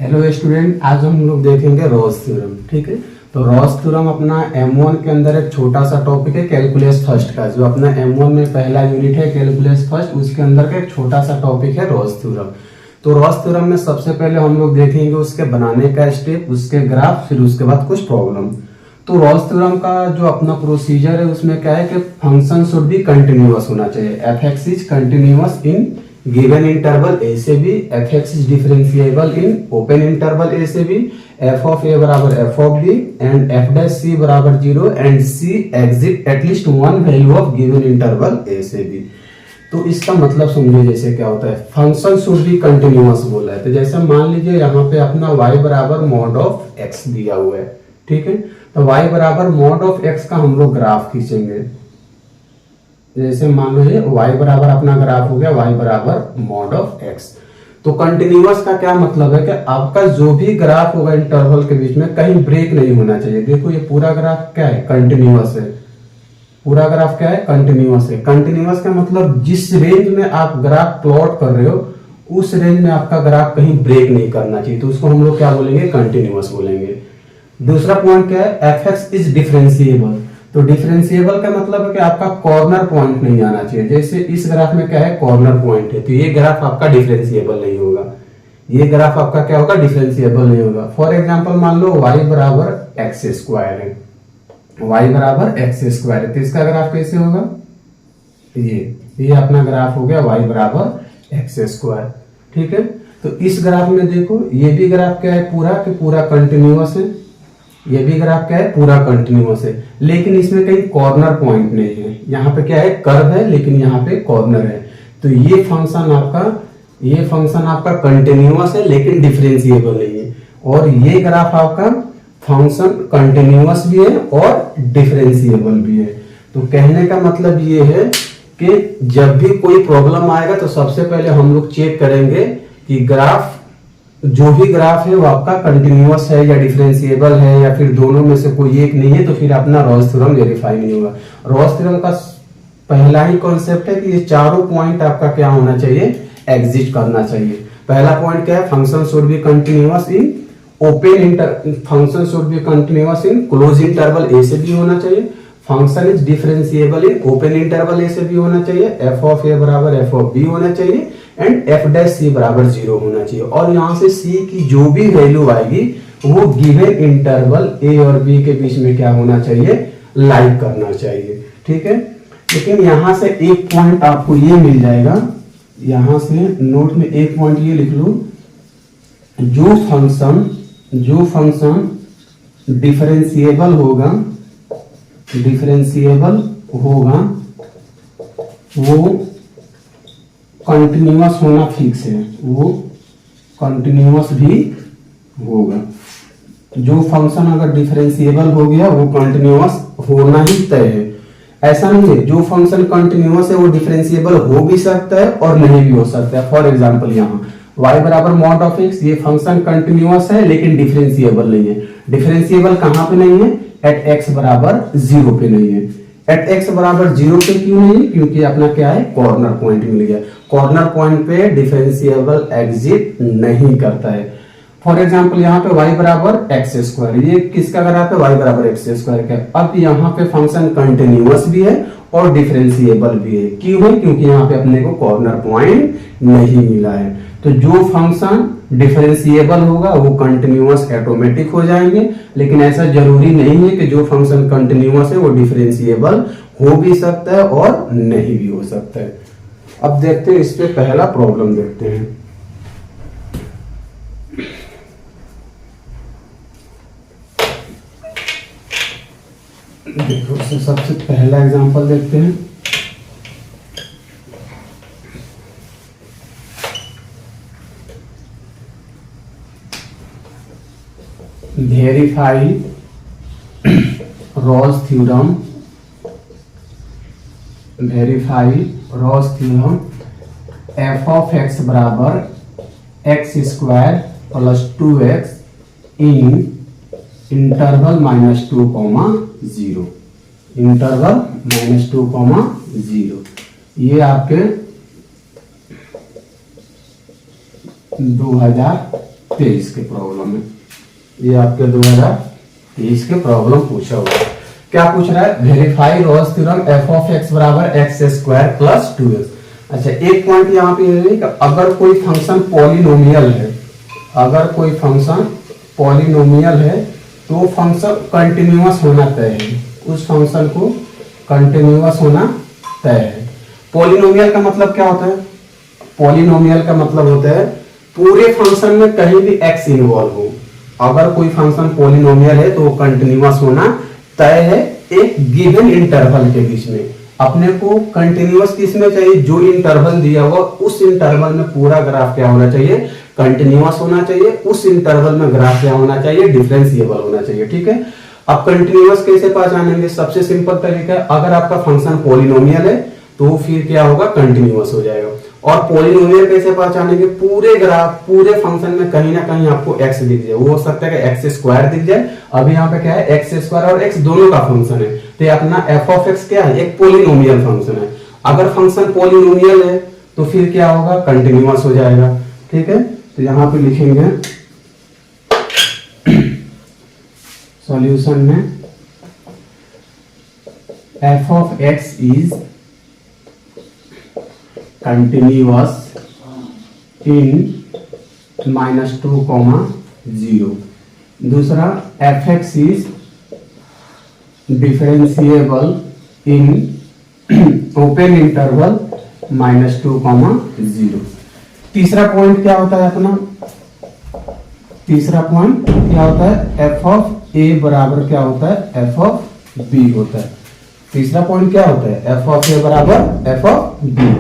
Hello student, आज हम लोग देखेंगे रॉस थ्योरम। ठीक है, तो रॉस थ्योरम अपना M1 के अंदर एक छोटा सा टॉपिक है कैलकुलस फर्स्ट का। जो अपना M1 में पहला यूनिट है कैलकुलस फर्स्ट, उसके अंदर का एक छोटा सा टॉपिक है रॉस थ्योरम। तो रॉस थ्योरम में सबसे पहले हम लोग देखेंगे उसके बनाने का स्टेप, उसके ग्राफ, फिर उसके बाद कुछ प्रॉब्लम। तो रॉस थ्योरम का जो अपना प्रोसीजर है उसमें क्या है कि फंक्शन शुड बी कंटिन्यूअस होना चाहिए। F X is continuous in given interval A से B, F X is differentiable in open interval A से बी, एफ ऑफ ए बराबर F of B and F dash C बराबर 0 and C exit at least one value of given interval A से B. तो इसका मतलब समझिए जैसे क्या होता है, फंक्शन शुड बी कंटिन्यूअस बोला है। तो जैसे मान लीजिए यहाँ पे अपना y बराबर मॉड ऑफ x दिया हुआ है। ठीक है, तो y बराबर मॉड ऑफ x का हम लोग ग्राफ खींचेंगे। जैसे मान लीजिए y बराबर अपना ग्राफ हो गया y बराबर मॉड ऑफ x। तो कंटिन्यूअस का क्या मतलब है कि आपका जो भी ग्राफ होगा इंटरवल के बीच में कहीं ब्रेक नहीं होना चाहिए। देखो ये पूरा ग्राफ क्या है, कंटिन्यूअस है। पूरा ग्राफ क्या है, कंटिन्यूअस है। कंटिन्यूअस का मतलब जिस रेंज में आप ग्राफ प्लॉट कर रहे हो उस रेंज में आपका ग्राफ कहीं ब्रेक नहीं करना चाहिए, तो उसको हम लोग क्या बोलेंगे, कंटिन्यूअस बोलेंगे। दूसरा पॉइंट क्या है, एफ एक्स इज डिफरेंशिएबल। तो डिफरेंशिएबल का मतलब है कि आपका कॉर्नर पॉइंट नहीं आना चाहिए। जैसे इस ग्राफ में क्या है, कॉर्नर पॉइंट है, तो ये ग्राफ आपका डिफरेंशिएबल नहीं होगा। ये ग्राफ आपका क्या होगा, डिफरेंशिएबल नहीं होगा। फॉर एग्जांपल मान लो y बराबर एक्स स्क्वायर है, y बराबर एक्स स्क्वायर है, तो इसका ग्राफ कैसे होगा, ये अपना ग्राफ हो गया y बराबर एक्स स्क्वायर। ठीक है, तो इस ग्राफ में देखो ये भी ग्राफ क्या है, पूरा कंटिन्यूअस है। ये भी ग्राफ क्या है, पूरा कंटिन्यूअस है, लेकिन इसमें कहीं कॉर्नर पॉइंट नहीं है। यहाँ पे क्या है, कर्व है, लेकिन यहाँ पे कॉर्नर है। तो ये फंक्शन आपका कंटिन्यूअस है लेकिन डिफरेंशिएबल नहीं है। और ये ग्राफ आपका फंक्शन कंटिन्यूअस भी है और डिफरेंशिएबल भी है। तो कहने का मतलब ये है कि जब भी कोई प्रॉब्लम आएगा तो सबसे पहले हम लोग चेक करेंगे कि ग्राफ, जो भी ग्राफ है वो आपका कंटिन्यूअस है या डिफरेंशिएबल है या फिर दोनों में से कोई एक नहीं है, तो फिर अपना रॉस थ्योरम वेरीफाई नहीं होगा। रॉस थ्योरम का पहला ही कॉन्सेप्ट है कि ये चारों पॉइंट आपका क्या होना चाहिए, एग्जिस्ट करना चाहिए। पहला पॉइंट क्या है, function should be continuous in function should be continuous in close interval A से भी होना चाहिए। Function is differentiable in open interval A से भी होना चाहिए। एफ ऑफ ए बराबर एफ ऑफ बी होना चाहिए एंड एफ डैश सी बराबर 0 होना चाहिए। और यहां से सी की जो भी वैल्यू आएगी वो गिवन इंटरवल ए और बी के बीच में क्या होना चाहिए, लाइक करना चाहिए। ठीक है, लेकिन यहां से एक पॉइंट आपको ये मिल जाएगा, यहां से नोट में एक पॉइंट ये लिख लो, जो फंक्शन डिफरेंशिएबल होगा वो कंटिन्यूअस होना फिक्स है, वो कंटिन्यूअस भी होगा। जो फंक्शन अगर डिफरेंशिएबल हो गया वो कंटिन्यूअस होना ही तय है। ऐसा नहीं है जो फंक्शन कंटिन्यूअस है वो डिफरेंशिएबल हो भी सकता है और नहीं भी हो सकता है। फॉर एग्जांपल यहाँ y बराबर मॉड ऑफ x, ये फंक्शन कंटिन्यूअस है लेकिन डिफरेंशिएबल नहीं है। डिफरेंशिएबल कहां पे नहीं है, एट x बराबर 0 पे नहीं है। एट x बराबर 0 पे क्यों नहीं है, क्योंकि अपना क्या है, कॉर्नर पॉइंट मिल गया। कॉर्नर पॉइंट पे डिफरेंशिएबल एग्जिट नहीं करता है। फॉर एग्जांपल यहाँ पे y बराबर एक्स स्क्वायर, ये किसका ग्राफ है, y बराबर एक्स स्क्वायर का। अब यहाँ पे फंक्शन कंटिन्यूअस भी है और डिफरेंशिएबल भी है। क्यों है, क्योंकि यहाँ पे अपने को कॉर्नर पॉइंट नहीं मिला है। तो जो फंक्शन डिफरेंशिएबल होगा वो कंटिन्यूअस ऑटोमेटिक हो जाएंगे, लेकिन ऐसा जरूरी नहीं है कि जो फंक्शन कंटिन्यूअस है वो डिफरेंशिएबल हो भी सकता है और नहीं भी हो सकता है। अब देखते हैं इस पे पहला प्रॉब्लम देखते हैं। देखो सबसे पहला एग्जांपल देखते हैं। Verify Rolle's theorem, F of X बराबर X square plus 2x in interval -2, interval -2, ये आपके 2000 2023 के प्रॉब्लम में, ये आपके 2023 के प्रॉब्लम पूछा हुआ है। क्या पूछ रहा है? Verify Rolle's theorem F of X बराबर एक्स स्क्वायर प्लस 2x। अच्छा, एक पॉइंट यहाँ पे है कि अगर कोई फंक्शन पॉलिनोमियल है, अगर कोई फंक्शन पॉलिनोमियल है तो फंक्शन कंटिन्यूअस होना तय है, उस फंक्शन को कंटिन्यूअस होना तय है। पॉलिनोमियल का मतलब क्या होता है? पॉलिनोमियल का मतलब होता है पूरे फंक्शन में कहीं भी x इन्वॉल्व हो। अगर कोई फंक्शन पॉलिनोमियल है तो वो कंटिन्यूअस होना तय है एक गिवन इंटरवल के बीच में। अपने को कंटिन्यूअस किसमें चाहिए? जो इंटरवल दिया हुआ उस इंटरवल में पूरा ग्राफ क्या होना चाहिए? कंटिन्यूअस होना चाहिए। उस इंटरवल में ग्राफ क्या होना चाहिए? डिफरेंशिएबल होना चाहिए। ठीक है, अब कंटिन्यूअस कैसे पहचानेंगे? सबसे सिंपल तरीका है, अगर आपका फंक्शन पॉलिनोमियल है तो फिर क्या होगा? कंटिन्यूअस हो जाएगा। और पॉलिनोमियल कैसे पहचानेंगे? पूरे ग्राफ पूरे फंक्शन में कहीं ना कहीं आपको x दिख जाए। वो हो सकता है कि एक्स स्क्वायर दिख जाए। अभी यहाँ पे क्या है? एक्स स्क्वायर और x दोनों का फंक्शन है, तो ये अपना f ऑफ x क्या है? एक पॉलिनोमियल फंक्शन है। अगर फंक्शन पॉलिनोमियल है तो फिर क्या होगा? कंटिन्यूअस हो जाएगा। ठीक है, तो यहाँ पे लिखेंगे सॉल्यूशन में f of x is continuous in -2, 0। दूसरा fx is differentiable in open interval -2, 0। तीसरा पॉइंट क्या होता है अपना? तीसरा पॉइंट क्या होता है? f ऑफ a बराबर क्या होता है? f ऑफ b होता है। तीसरा पॉइंट क्या होता है? f ऑफ a बराबर f ऑफ b।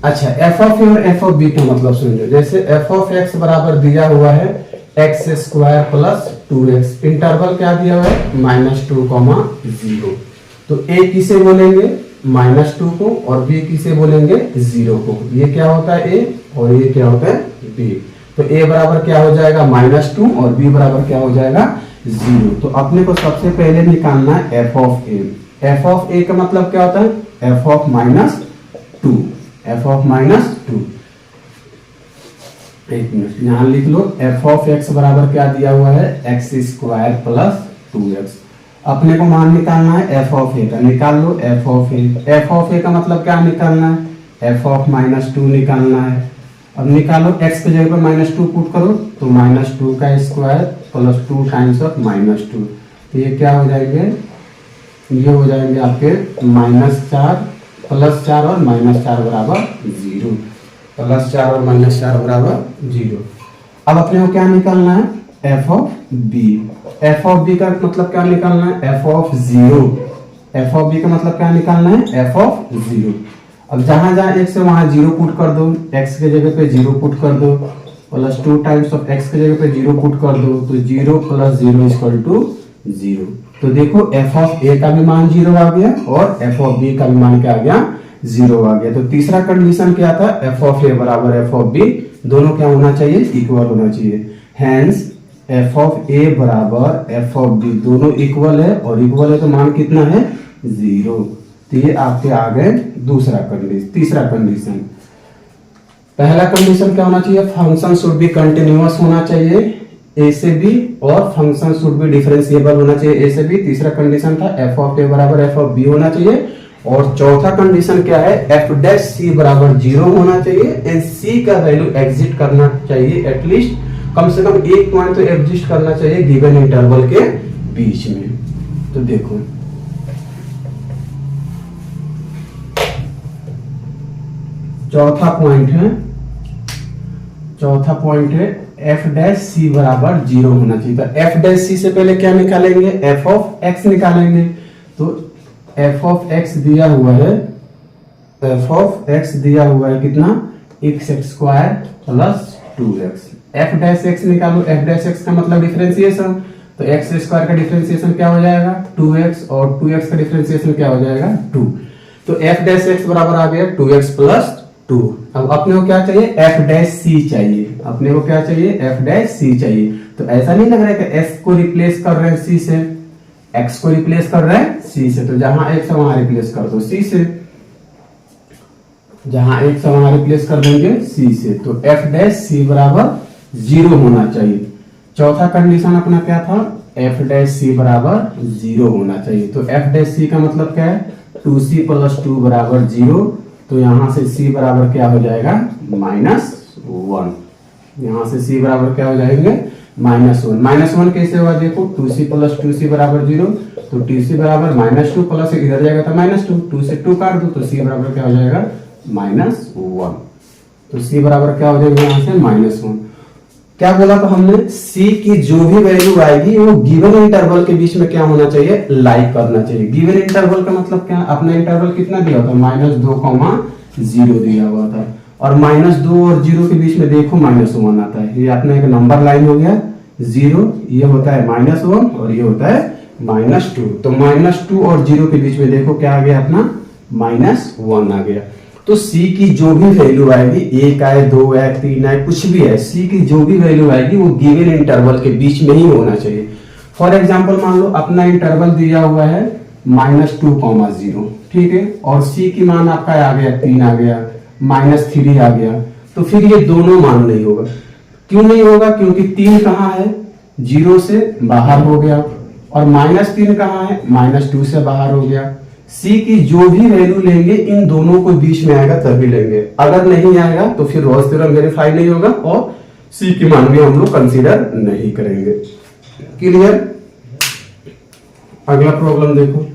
अच्छा, f ऑफ a और f ऑफ b का मतलब समझो। जैसे f ऑफ x बराबर दिया हुआ है x square plus 2x, interval क्या दिया हुआ है? -2, 0। तो a किसे बोलेंगे? -2 को, और b किसे बोलेंगे? 0 को। ये क्या होता है? a, और ये क्या होता है? b। तो a बराबर क्या हो जाएगा? -2, और b बराबर क्या हो जाएगा? 0। तो अपने को सबसे पहले निकालना है f of a। f of a का मतलब क्या होता है? f of -2, f of -2। एक मिनट यहां लिख लो, f ऑफ x बराबर क्या दिया हुआ है? X square plus 2x। अपने को मान निकालना है f ऑफ a का, निकाल लो f of a। f of a का मतलब क्या निकालना है? f ऑफ -2 निकालना है। अब निकालो, x की जगह पे -2 पुट करो तो -2 का स्क्वायर प्लस 2 टाइम्स ऑफ -2, तो ये क्या हो जाएंगे? ये हो जाएंगे आपके -4 प्लस 4 और -4 बराबर 0, +4 और -4 बराबर 0। अब अपने को क्या निकालना है? f of b। f of b का मतलब क्या निकालना है? f of 0। f of b का मतलब क्या निकालना है? f of 0। अब जहां जहां x है वहां 0 पुट कर दो, x के जगह पे 0 पुट कर दो, +2 टाइम्स ऑफ x के जगह पे 0 पुट कर दो, तो 0 + 0 = 0। तो देखो f ऑफ a का भी मान 0 आ गया और f ऑफ b का भी मान क्या आ गया? 0 आ गया। तो तीसरा कंडीशन क्या था? f ऑफ a बराबर f ऑफ b, दोनों क्या होना चाहिए? इक्वल होना चाहिए। हेंस f ऑफ a बराबर f ऑफ b दोनों इक्वल है, और इक्वल है तो मान कितना है? 0। तो ये आपके आ गए दूसरा कंडीशन। तीसरा कंडीशन, पहला कंडीशन क्या होना चाहिए? फंक्शन शुड बी कंटिन्यूअस होना चाहिए a से b, और फंक्शन शुड बी डिफरेंशिएबल होना चाहिए a से b। तीसरा कंडीशन था f ऑफ a बराबर f ऑफ b होना चाहिए। और चौथा कंडीशन क्या है? f डैश c बराबर 0 होना चाहिए एंड c का वैल्यू एग्जिस्ट करना चाहिए, एटलीस्ट कम से कम एक पॉइंट तो एग्जिस्ट करना चाहिए गिवन इंटरवल के बीच में। तो देखो चौथा पॉइंट है f डैश c बराबर 0 होना चाहिए। तो f डैश c से पहले क्या निकालेंगे? f ऑफ x निकालेंगे। तो f ऑफ x दिया हुआ है, f ऑफ x दिया हुआ है कितना? x² plus 2x। f dash x निकालो, f डैश x का मतलब डिफरेंशिएशन, तो x² का डिफरेंशिएशन क्या हो जाएगा? 2x, और 2x का डिफरेंशिएशन क्या हो जाएगा? 2। तो f डैश x बराबर आ गया 2x प्लस 2। अब अपने को क्या चाहिए? f डैश c चाहिए। अपने को क्या चाहिए? f डैश c चाहिए। तो ऐसा नहीं लग रहा है कि s को रिप्लेस कर रहे हैं c से, x को रिप्लेस कर रहे हैं c से। तो जहां x है वहां रिप्लेस कर दो c से, जहां x है वहां रिप्लेस कर देंगे c से। तो f डैश c बराबर जीरो होना चाहिए। चौथा कंडीशन अपना क्या था, एफ डैश सी बराबर जीरो होना चाहिए। तो एफ डैश सी का मतलब क्या है, 2c प्लस 2 बराबर जीरो। तो यहां से c बराबर क्या हो जाएगा, -1। यहां से c बराबर क्या हो जाएंगे, -1। -1 कैसे होगा, देखो 2c प्लस 2c बराबर जीरो, तो 2c बराबर -2 प्लस इधर जाएगा तो -2, 2 से 2 काट दो तो c बराबर क्या हो जाएगा, -1। तो c बराबर क्या हो जाएगा यहाँ से -1। क्या बोला था हमने, c की जो भी वैल्यू आएगी वो गिवन इंटरवल के बीच में क्या होना चाहिए, लाइक करना चाहिए। गिवन इंटरवल का मतलब क्या, अपना इंटरवल कितना दिया था, -2, 0 दिया हुआ था, और -2 और 0 के बीच में देखो -1 आता है। ये अपना एक नंबर लाइन हो गया 0, ये होता है -1 और ये होता है -2। तो -2 और 0 के बीच में देखो क्या आ गया, अपना -1 आ गया। तो c की जो भी वैल्यू आएगी, 1 आए, 2 आए, 3 आए, कुछ भी है, c की जो भी वैल्यू आएगी वो गिवन इंटरवल के बीच में ही होना चाहिए। फॉर एग्जांपल मान लो अपना इंटरवल दिया हुआ है -2, 0, ठीक है, और c की मान आपका आ गया 3 आ गया, -3 आ गया, तो फिर ये दोनों मान नहीं होगा। क्यों नहीं होगा, क्योंकि 3 कहाँ है, 0 से बाहर हो गया, और -3 कहाँ है, -2 से बाहर हो गया। c की जो भी वैल्यू लेंगे इन दोनों को बीच में आएगा तभी लेंगे, अगर नहीं आएगा तो फिर रॉस थ्योरम वेरीफाई नहीं होगा और c की मान भी हम लोग कंसीडर नहीं करेंगे। क्लियर। अगला प्रॉब्लम देखो,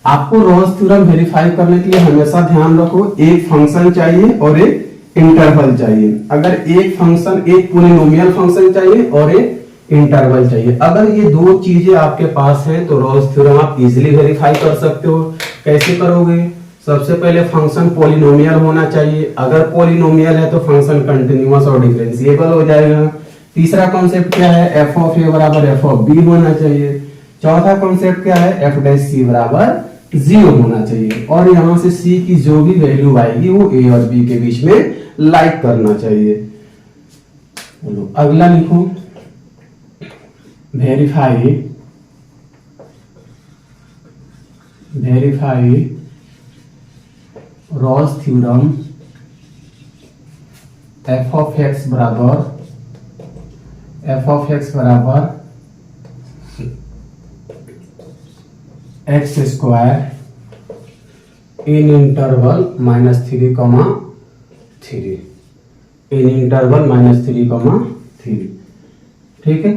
आपको रॉस थ्योरम वेरीफाई करने के लिए हमेशा ध्यान रखो, एक फंक्शन चाहिए और एक इंटरवल चाहिए। अगर एक फंक्शन, एक पॉलिनोमियल फंक्शन चाहिए और एक इंटरवल चाहिए, अगर ये दो चीजें आपके पास हैं तो रॉस थ्योरम आप इजीली वेरीफाई कर सकते हो। कैसे करोगे, सबसे पहले फंक्शन पॉलिनोमियल होना चाहिए, अगर पॉलिनोमियल है तो फंक्शन कंटिन्यूअस और डिफरेंशिएबल हो जाएगा। तीसरा कॉन्सेप्ट क्या है, एफ ऑफ ए बराबर एफ ऑफ बी होना चाहिए। चौथा कॉन्सेप्ट क्या है, एफ डैश सी बराबर 0 होना चाहिए, और यहां से c की जो भी वैल्यू आएगी वो a और b के बीच में लाइक करना चाहिए। चलो अगला लिखो, verify Rolle's theorem f of x बराबर x स्क्वायर इन इंटरवल -3, इन इंटरवल -3, ठीक है।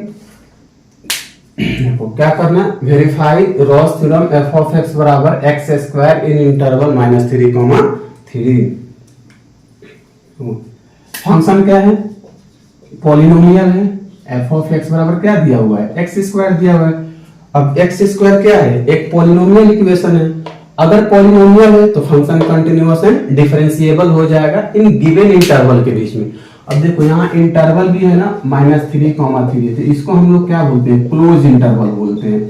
देखो क्या करना, verify Rolle's theorem f of x बराबर x स्क्वायर इन इंटरवल -3, फंक्शन क्या है, पॉलिनोमियल है, f ऑफ x बराबर क्या दिया हुआ है, x स्क्वायर दिया हुआ है। अब x स्क्वायर क्या है, एक पॉलिनोमियल इक्वेशन है, अगर पॉलिनोमियल है तो फंक्शन कंटिन्यूअस एंड डिफरेंशिएबल हो जाएगा इन गिवन इंटरवल के बीच में। अब देखो यहाँ इंटरवल भी है ना -3, 3, तो इसको हम लोग क्या बोलते हैं, क्लोज इंटरवल बोलते हैं,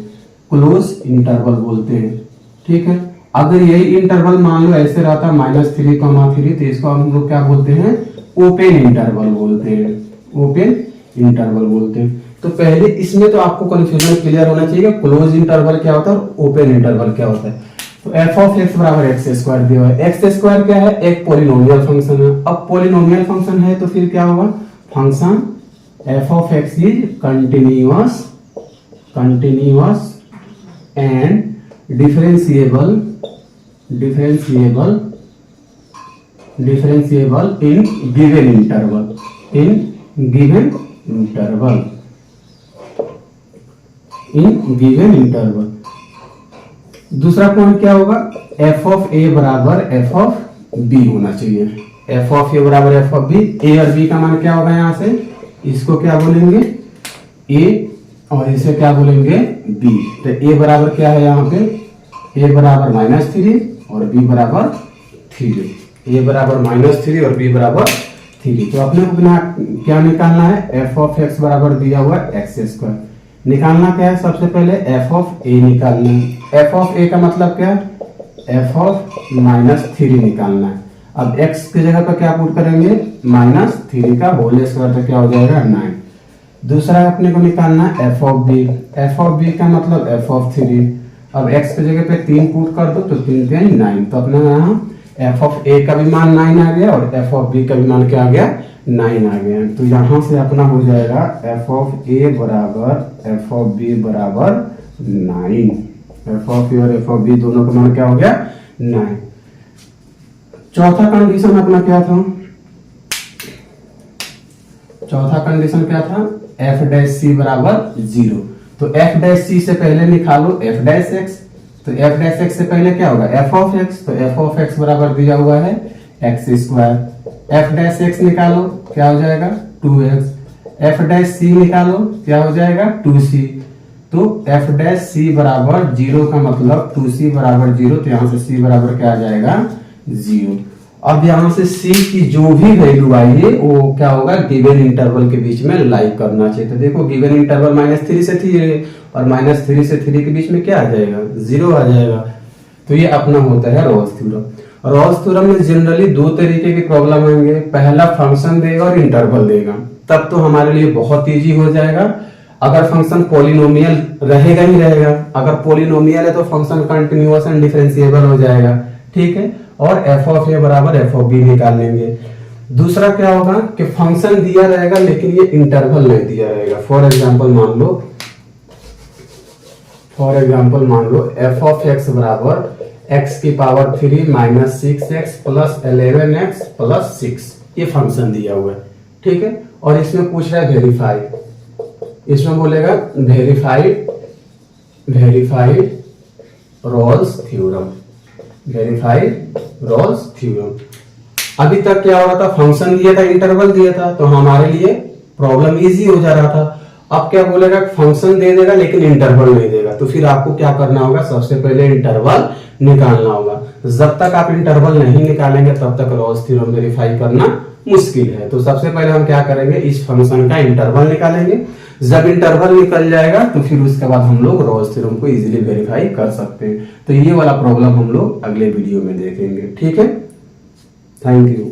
क्लोज इंटरवल बोलते हैं, ठीक है। अगर यही इंटरवल मान लो ऐसे रहता -3, 3, तो इसको हम लोग क्या बोलते हैं, ओपन इंटरवल बोलते हैं, ओपन इंटरवल बोलते हैं। तो पहले इसमें तो आपको कंफ्यूजन क्लियर होना चाहिए, क्लोज इंटरवल क्या होता है और ओपन इंटरवल क्या होता है। तो f ऑफ x बराबर एक्स स्क्वायर दिया हुआ है, एक्स स्क्वायर क्या है, एक पॉलिनोमियल फंक्शन है। अब पॉलिनोमियल फंक्शन है तो फिर क्या होगा, function f of x is continuous and differentiable in given interval. दूसरा पॉइंट क्या होगा, f ऑफ a बराबर f ऑफ b होना चाहिए, f ऑफ a बराबर f ऑफ b। a और b का मान क्या होगा, यहाँ से इसको क्या बोलेंगे a और इसे क्या बोलेंगे b। तो a बराबर क्या है, यहाँ पे a बराबर -3 और b बराबर 3, a बराबर -3 और b बराबर 3। तो अपने को क्या निकालना है, f ऑफ x बराबर दिया हुआ x स्क्वायर, निकालना क्या है, सबसे पहले f ऑफ a निकालना है। f ऑफ a का मतलब क्या है, f ऑफ -3 निकालना है। अब x की जगह पर क्या पुट करेंगे, -3 का होल स्क्वायर, तो क्या हो जाएगा 9। दूसरा अपने को निकालना है f of b, f of b का मतलब f ऑफ 3। अब x की जगह पे 3 पुट कर दो तो 3 3 9, तो अपने यहाँ एफ ऑफ ए का भी मान 9 आ गया और एफ ऑफ बी का भी मान क्या आ गया, 9 आ गया। तो यहां से अपना हो जाएगा एफ ऑफ ए बराबर एफ ऑफ बी बराबर 9। एफ ऑफ ए और एफ ऑफ बी दोनों का मान क्या हो गया, 9। चौथा कंडीशन अपना क्या था, चौथा कंडीशन क्या था, एफ डैश सी बराबर 0। तो एफ डैश सी से पहले निकालो एफ डैश एक्स, तो एफ डैश एक्स से पहले क्या होगा, एफ ऑफ एक्स। तो एफ ऑफ एक्स बराबर दिया हुआ है x square. F dash x निकालो क्या हो जाएगा 2x। एफ डैश सी निकालो क्या हो जाएगा 2c। तो एफ डैश सी बराबर 0 का मतलब 2c बराबर 0, तो यहां से c बराबर क्या आ जाएगा 0। अब यहां से c की जो भी वैल्यू आई है वो क्या होगा, गिवन इंटरवल के बीच में लाई करना चाहिए। तो देखो गिवन इंटरवल -3 से 3 और -3 से 3 के बीच में क्या आ जाएगा, 0 आ जाएगा। तो ये अपना होता है रॉल्स थ्योरम। रॉल्स थ्योरम में जनरली दो तरीके की प्रॉब्लम आएंगे, पहला फंक्शन देगा और इंटरवल देगा, तब तो हमारे लिए बहुत इजी हो जाएगा। अगर फंक्शन पॉलिनोमियल रहेगा ही रहेगा, अगर पॉलिनोमियल है तो फंक्शन कंटिन्यूअस एंड डिफरेंशिएबल हो जाएगा, ठीक है। और एफ ऑफ ए बराबर एफ ऑफ बी निकाल लेंगे। दूसरा क्या होगा कि फंक्शन दिया रहेगा लेकिन ये इंटरवल नहीं दिया रहेगा। फॉर एग्जांपल मान लो एफ ऑफ एक्स बराबर एक्स की power 3 -6x plus 11x plus 6, ये फंक्शन दिया हुआ है, ठीक है। और इसमें पूछ रहा है वेरीफाई, इसमें बोलेगा वेरीफाइड रॉल्स थ्योरम, अभी तक क्या हो रहा था, फंक्शन दिया था इंटरवल दिया था तो हमारे लिए प्रॉब्लम इजी हो जा रहा था। अब क्या बोलेगा, फंक्शन दे देगा लेकिन इंटरवल नहीं देगा, तो फिर आपको क्या करना होगा, सबसे पहले इंटरवल निकालना होगा। जब तक आप इंटरवल नहीं निकालेंगे तब तक रॉल्स थ्योरम वेरीफाई करना मुश्किल है। तो सबसे पहले हम क्या करेंगे, इस फंक्शन का इंटरवल निकालेंगे। जब इंटरवल निकल जाएगा तो फिर उसके बाद हम लोग रॉल्स थ्योरम को इजीली वेरीफाई कर सकते हैं। तो ये वाला प्रॉब्लम हम लोग अगले वीडियो में देखेंगे, ठीक है। Thank you.